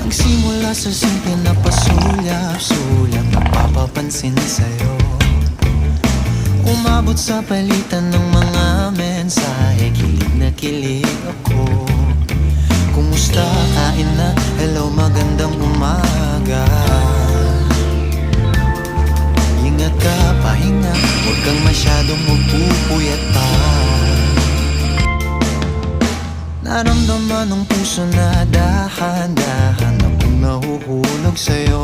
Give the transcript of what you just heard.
Nagsimula sa simple na pasulyap-sulyap, napapapansin sa'yo. Umabot sa palitan ng mga mensahe, kilig na kilig ako. Kumusta, kain na, hello, magandang umaga. Ingat ka, pahinga, huwag kang masyadong magpupuyat pa. Naramdaman ng puso na dahan-dahan akong nahuhulog sa'yo.